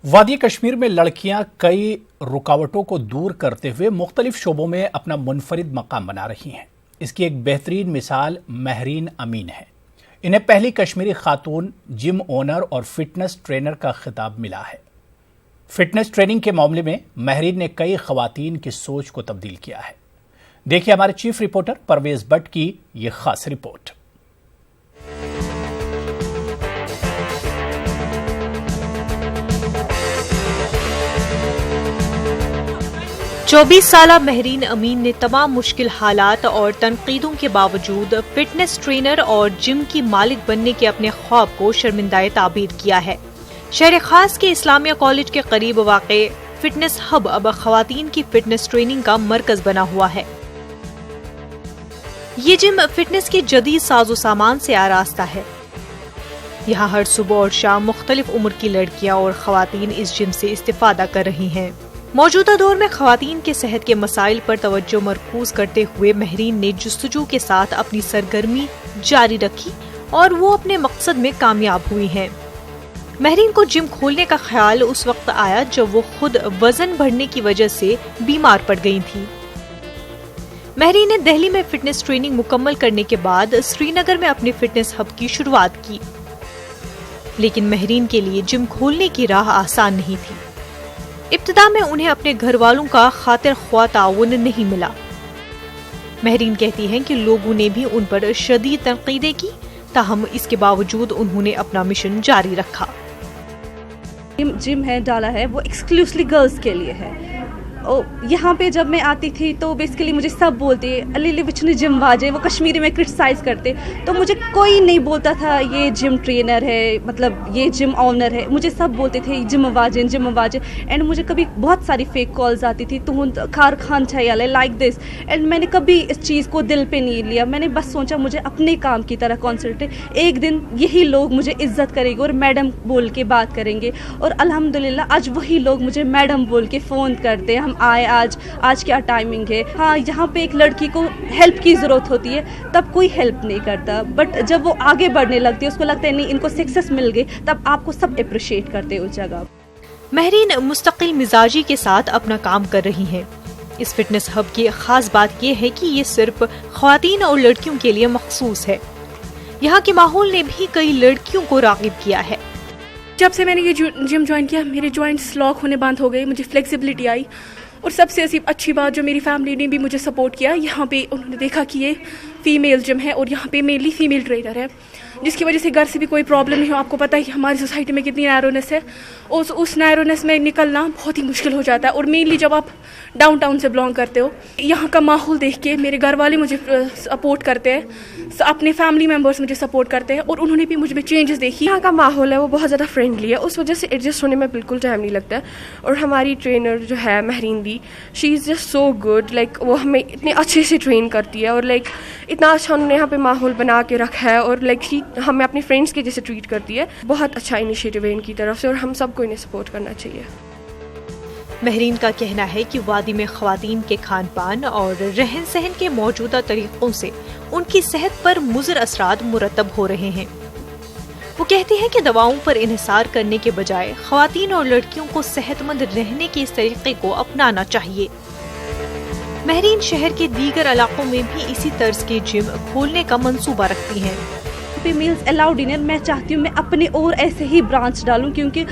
वादी कश्मीर में लड़कियां कई रुकावटों को दूर करते हुए मुख्तलिफ शोबों में अपना मुनफरिद मकाम बना रही हैं। इसकी एक बेहतरीन मिसाल महरीन अमीन है। इन्हें पहली कश्मीरी खातून जिम ओनर और फिटनेस ट्रेनर का खिताब मिला है। फिटनेस ट्रेनिंग के मामले में महरीन ने कई खवातीन की सोच को तब्दील किया है। देखिए हमारे चीफ रिपोर्टर परवेज भट्ट की ये खास रिपोर्ट। चौबीस साला महरीन अमीन ने तमाम मुश्किल हालात और तनकीदों के बावजूद फिटनेस ट्रेनर और जिम की मालिक बनने के अपने ख्वाब को शर्मिंदाए ताबीर किया है। शहर खास के इस्लामिया कॉलेज के करीब वाक़े फिटनेस हब अब खवातीन की फिटनेस ट्रेनिंग का मरकज बना हुआ है। ये जिम फिटनेस के जदीद साजो सामान से आरास्ता है। यहाँ हर सुबह और शाम मुख्तलिफ उम्र की लड़कियां और खवातीन इस जिम से इस्तिफादा कर रही हैं। मौजूदा दौर में खवातीन के सेहत के मसाइल पर तवज्जो मरकूज करते हुए महरीन ने जुस्तजू के साथ अपनी सरगर्मी जारी रखी और वो अपने मकसद में कामयाब हुई हैं। महरीन को जिम खोलने का ख्याल उस वक्त आया जब वो खुद वजन बढ़ने की वजह से बीमार पड़ गई थी। महरीन ने दिल्ली में फिटनेस ट्रेनिंग मुकम्मल करने के बाद श्रीनगर में अपने फिटनेस हब की शुरुआत की, लेकिन महरीन के लिए जिम खोलने की राह आसान नहीं थी। इब्तिदा में उन्हें अपने घर वालों का खातिर ख्वाह ताउन नहीं मिला। महरीन कहती हैं कि लोगों ने भी उन पर शदीद तनकीदें की, ताहम इसके बावजूद उन्होंने अपना मिशन जारी रखा। जिम है डाला है वो एक्सक्लूसिवली गर्ल्स के लिए है। यहाँ पे जब मैं आती थी तो बेसिकली मुझे सब बोलते अली विचने जिम वाजे, वो कश्मीरी में क्रिटिसाइज करते, तो मुझे कोई नहीं बोलता था ये जिम ट्रेनर है, मतलब ये जिम ऑनर है। मुझे सब बोलते थे जिम वाजे। एंड मुझे कभी बहुत सारी फेक कॉल्स आती थी, तुम खार खान चाहिए लाइक दिस। एंड मैंने कभी इस चीज़ को दिल पे नहीं लिया। मैंने बस सोचा मुझे अपने काम की तरह कॉन्सेंट्रेट, एक दिन यही लोग मुझे इज्जत करेंगे और मैडम बोल के बात करेंगे। और अल्हम्दुलिल्लाह आज वही लोग मुझे मैडम बोल के फ़ोन करते हैं, आए आज क्या टाइमिंग है। हाँ, यहाँ पे एक लड़की को हेल्प की ज़रूरत होती है तब कोई हेल्प नहीं करता, बट जब वो आगे बढ़ने लगती है उसको लगता है नहीं इनको सक्सेस मिल गई, तब आपको सब अप्रिशिएट करते हैं उस जगह। महरीन मुस्तकिल मिजाजी के साथ अपना काम कर रही हैं। इस फिटनेस हब की खास बात यह है कि ये सिर्फ ख्वातीन और लड़कियों के लिए मखसूस है। यहाँ के माहौल ने भी कई लड़कियों को राग़िब किया है। जब से मैंने ये जिम ज्वाइन किया मेरे जॉइंट्स लॉक होने बंद हो गए, मुझे फ्लेक्सिबिलिटी आई। और सबसे अच्छी बात जो मेरी फैमिली ने भी मुझे सपोर्ट किया, यहाँ पे उन्होंने देखा कि ये फीमेल जिम है और यहाँ पे मेनली फीमेल ट्रेनर है, जिसकी वजह से घर से भी कोई प्रॉब्लम नहीं हो। आपको पता है कि हमारी सोसाइटी में कितनी नैरोनेस है, उस नैरोनेस में निकलना बहुत ही मुश्किल हो जाता है। और मेनली जब आप डाउन टाउन से बिलोंग करते हो, यहाँ का माहौल देख के मेरे घर वाले मुझे सपोर्ट करते हैं, अपने फैमिली मेम्बर्स मुझे सपोर्ट करते हैं और उन्होंने भी मुझ में चेंजेस देखी। यहाँ का माहौल है वो बहुत ज़्यादा फ्रेंडली है, उस वजह से एडजस्ट होने में बिल्कुल टाइम नहीं लगता है। और हमारी ट्रेनर जो है महरीन दी, she is just so good, like वो हमें इतने अच्छे से ट्रेन करती है और लाइक इतना अच्छा उन्होंने यहाँ पे माहौल बना के रखा है और लाइक शी हमें अपने फ्रेंड्स के जैसे ट्रीट करती है। बहुत अच्छा इनिशिएटिव है इनकी तरफ से और हम सबको इन्हें सपोर्ट करना चाहिए। महरीन का कहना है कि वादी में ख्वातीन के खान पान और रहन सहन के मौजूदा तरीकों से उनकी सेहत पर मुज़र असरात मुरतब हो रहे हैं। वो कहते हैं कि दवाओं पर इन्हिसार करने के बजाय ख्वातीन और लड़कियों को सेहतमंद रहने के इस तरीके को अपनाना चाहिए। महरीन शहर के दीगर इलाकों में भी इसी तर्ज के जिम खोलने का मंसूबा रखती हैं। फीमेल्स अलाउड इन है, मैं चाहती हूँ मैं अपने और ऐसे ही ब्रांच डालूं, क्योंकि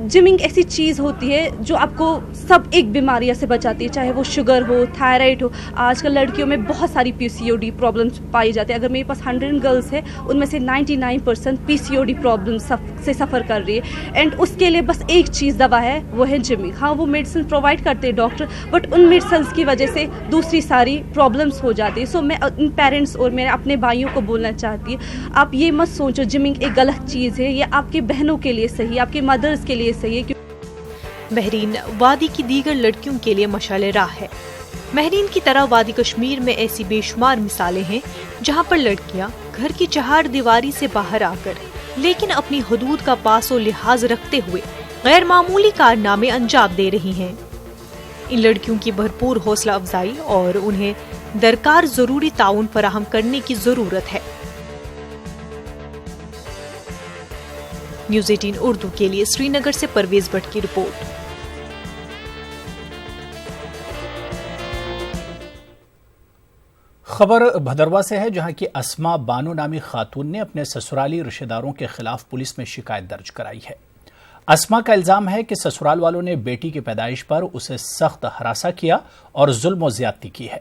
जिमिंग ऐसी चीज़ होती है जो आपको सब एक बीमारियों से बचाती है, चाहे वो शुगर हो, थायराइड हो। आजकल लड़कियों में बहुत सारी PCOD प्रॉब्लम्स पाई जाती है। अगर मेरे पास 100 गर्ल्स है उनमें से 99% PCOD प्रॉब्लम से सफ़र कर रही है। एंड उसके लिए बस एक चीज़ दवा है, वो है जिमिंग। हाँ, वो मेडिसिन प्रोवाइड करते हैं डॉक्टर, बट उन मेडिसिन की वजह से दूसरी सारी प्रॉब्लम्स हो जाती है। सो मैं उन पेरेंट्स और मेरे अपने भाइयों को बोलना चाहती हूँ, आप ये मत सोचो जिमिंग एक गलत चीज़ है, ये आपकी बहनों के लिए सही है, आपकी मदर्स के लिए सही है। महरीन वादी की दीगर लड़कियों के लिए मशाले राह है। महरीन की तरह वादी कश्मीर में ऐसी बेशुमार मिसालें हैं जहां पर लड़कियां घर की चहार दीवारी से बाहर आकर लेकिन अपनी हदूद का पासो लिहाज रखते हुए गैर मामूली कारनामे अंजाम दे रही हैं। इन लड़कियों की भरपूर हौसला अफजाई और उन्हें दरकार जरूरी ताउन फराहम करने की जरूरत है। نیوز 18 اردو کے لیے سری نگر سے پرویز بٹ کی رپورٹ۔ خبر بھدرواہ سے ہے، جہاں کی اسما بانو نامی خاتون نے اپنے سسرالی رشتہ داروں کے خلاف پولیس میں شکایت درج کرائی ہے۔ اسما کا الزام ہے کہ سسرال والوں نے بیٹی کی پیدائش پر اسے سخت ہراساں کیا اور ظلم و زیادتی کی ہے۔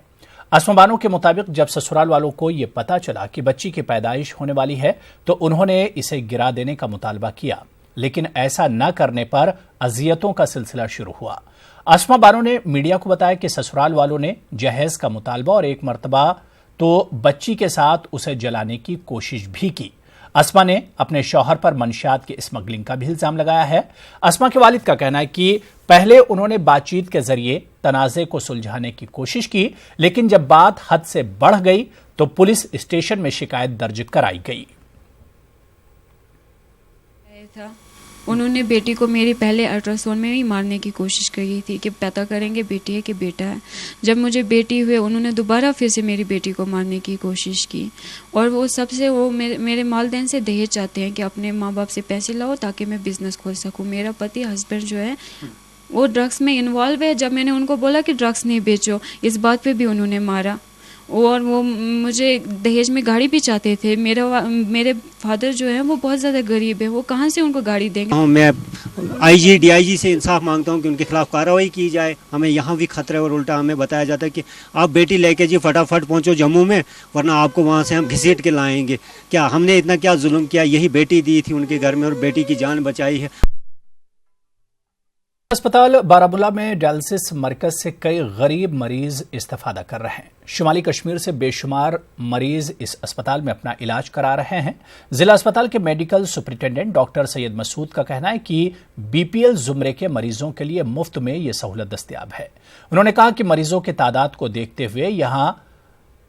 اسما بانو کے مطابق جب سسرال والوں کو یہ پتا چلا کہ بچی کی پیدائش ہونے والی ہے تو انہوں نے اسے گرا دینے کا مطالبہ کیا، لیکن ایسا نہ کرنے پر اذیتوں کا سلسلہ شروع ہوا۔ اسما بانو نے میڈیا کو بتایا کہ سسرال والوں نے جہیز کا مطالبہ اور ایک مرتبہ تو بچی کے ساتھ اسے جلانے کی کوشش بھی کی۔ اسما نے اپنے شوہر پر منشیات کی اسمگلنگ کا بھی الزام لگایا ہے۔ اسما کے والد کا کہنا ہے کہ پہلے انہوں نے بات چیت کے ذریعے تنازع کو سلجھانے کی کوشش کی، لیکن جب بات حد سے بڑھ گئی تو پولیس اسٹیشن میں شکایت درج کرائی گئی۔ انہوں نے بیٹی کو میری پہلے الٹراساؤنڈ میں ہی مارنے کی کوشش کی تھی کہ پتہ کریں گے بیٹی ہے کہ بیٹا ہے۔ جب مجھے بیٹی ہوئے انہوں نے دوبارہ پھر سے میری بیٹی کو مارنے کی کوشش کی، اور وہ سب سے وہ میرے والدین سے دہیج چاہتے ہیں کہ اپنے ماں باپ سے پیسے لاؤ تاکہ میں بزنس کھول سکوں۔ میرا پتی ہسبینڈ جو ہے وہ ڈرگس میں انوالو ہے۔ جب میں نے ان کو بولا کہ ڈرگس نہیں بیچو، اس بات پہ بھی انہوں نے مارا، اور وہ مجھے دہیج میں گاڑی بھی چاہتے تھے۔ میرے فادر جو ہے وہ بہت زیادہ غریب ہے، وہ کہاں سے ان کو گاڑی دیں گے؟ میں آئی جی ڈی آئی جی سے انصاف مانگتا ہوں کہ ان کے خلاف کارروائی کی جائے۔ ہمیں یہاں بھی خطرہ ہے اور الٹا ہمیں بتایا جاتا ہے کہ آپ بیٹی لے کے جی فٹافٹ پہنچو جموں میں، ورنہ آپ کو وہاں سے ہم گھسیٹ کے لائیں گے۔ کیا ہم نے اتنا کیا ظلم کیا؟ یہی بیٹی دی تھی ان کے گھر میں اور بیٹی کی جان بچائی ہے۔ اسپتال بارہمولہ میں ڈائلسس مرکز سے کئی غریب مریض استفادہ کر رہے ہیں۔ شمالی کشمیر سے بے شمار مریض اس اسپتال میں اپنا علاج کرا رہے ہیں۔ ضلع اسپتال کے میڈیکل سپرنٹینڈنٹ ڈاکٹر سید مسعود کا کہنا ہے کہ بی پی ایل زمرے کے مریضوں کے لیے مفت میں یہ سہولت دستیاب ہے۔ انہوں نے کہا کہ مریضوں کی تعداد کو دیکھتے ہوئے یہاں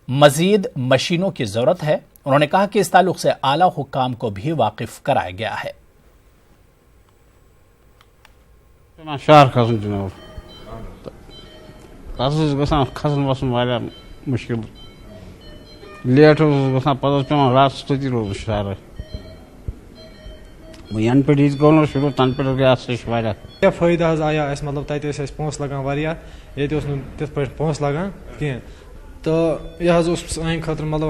مزید مشینوں کی ضرورت ہے۔ انہوں نے کہا کہ اس تعلق سے اعلیٰ حکام کو بھی واقف کرایا گیا ہے۔ شہر کھسن جناب گژھان کھسن وسن واریاہ مشکل، لیٹ گژھان پتہ پیوان راتس تتی روزُن شہر۔ ین پہ گو شروع تن پہ گیا واریاہ فائدہ حظ آیا اس، مطلب تتہِ ٲسۍ اَسہِ پونٛسہٕ لگان واریاہ، ییٚتہِ اوس نہٕ تِتھ پٲٹھۍ پونٛسہٕ لگان کینٛہہ، تہٕ یہِ حظ اوس سانہِ خٲطرٕ مطلب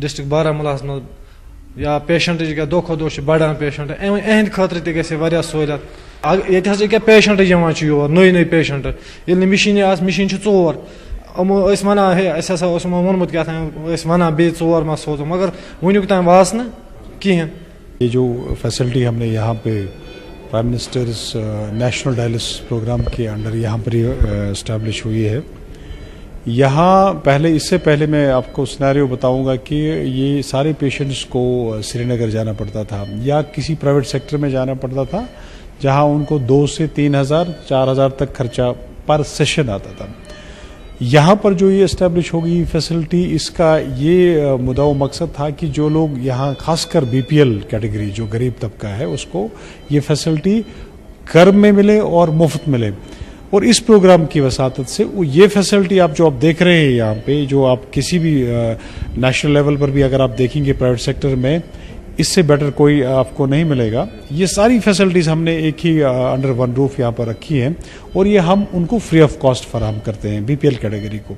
ڈسٹرک بارہمولاہس منٛز یا پیشنٹٕچ گٔے دۄہ کھۄتہٕ دۄہ چھِ بڑان پیشنٹ، اہنٛدِ خٲطرٕ تہِ گژھِ واریاہ سہوٗلیت۔ ییٚتہِ حظ أکیاہ پیشنٹ یِوان چھِ یور نٔے پیشنٹ، ییٚلہِ نہٕ مِشیٖنٕے آسہٕ، مِشیٖن چھِ ژور، یِمو ٲسۍ وَنان ہے اَسہِ ہسا اوس یِمو ووٚنمُت کیٛاہ تام ٲسۍ وَنان بیٚیہِ ژور ما سوزو، مگر وٕنیُک تام واژ نہٕ کِہیٖنۍ۔ یہ جو فیسلٹی ہم نے یہاں پہ prime minister's national dialysis program کے انڈر یہاں پر اسٹیبلش ہوئی ہے، یہاں پہلے اس سے پہلے میں آپ کو سینیریو بتاؤں گا کہ یہ سارے پیشنٹس کو سری نگر جانا پڑتا تھا یا کسی پرائیویٹ سیکٹر میں جانا پڑتا تھا، جہاں ان کو 2 سے 3,000 4,000 تک خرچہ پر سیشن آتا تھا۔ یہاں پر جو یہ اسٹیبلش ہوگی فیسلٹی، اس کا یہ مدعا و مقصد تھا کہ جو لوگ یہاں خاص کر بی پی ایل کیٹیگری جو غریب طبقہ ہے اس کو یہ فیسلٹی گھر میں ملے اور مفت ملے، اور اس پروگرام کی وساطت سے یہ فیسلٹی آپ جو آپ دیکھ رہے ہیں یہاں پہ، جو آپ کسی بھی نیشنل لیول پر بھی اگر آپ دیکھیں گے پرائیویٹ سیکٹر میں، اس سے بیٹر کوئی آپ کو نہیں ملے گا۔ یہ ساری فیسلٹیز ہم نے ایک ہی انڈر ون روف یہاں پر رکھی ہیں، اور یہ ہم ان کو فری آف کاسٹ فراہم کرتے ہیں بی پی ایل کیٹیگری کو۔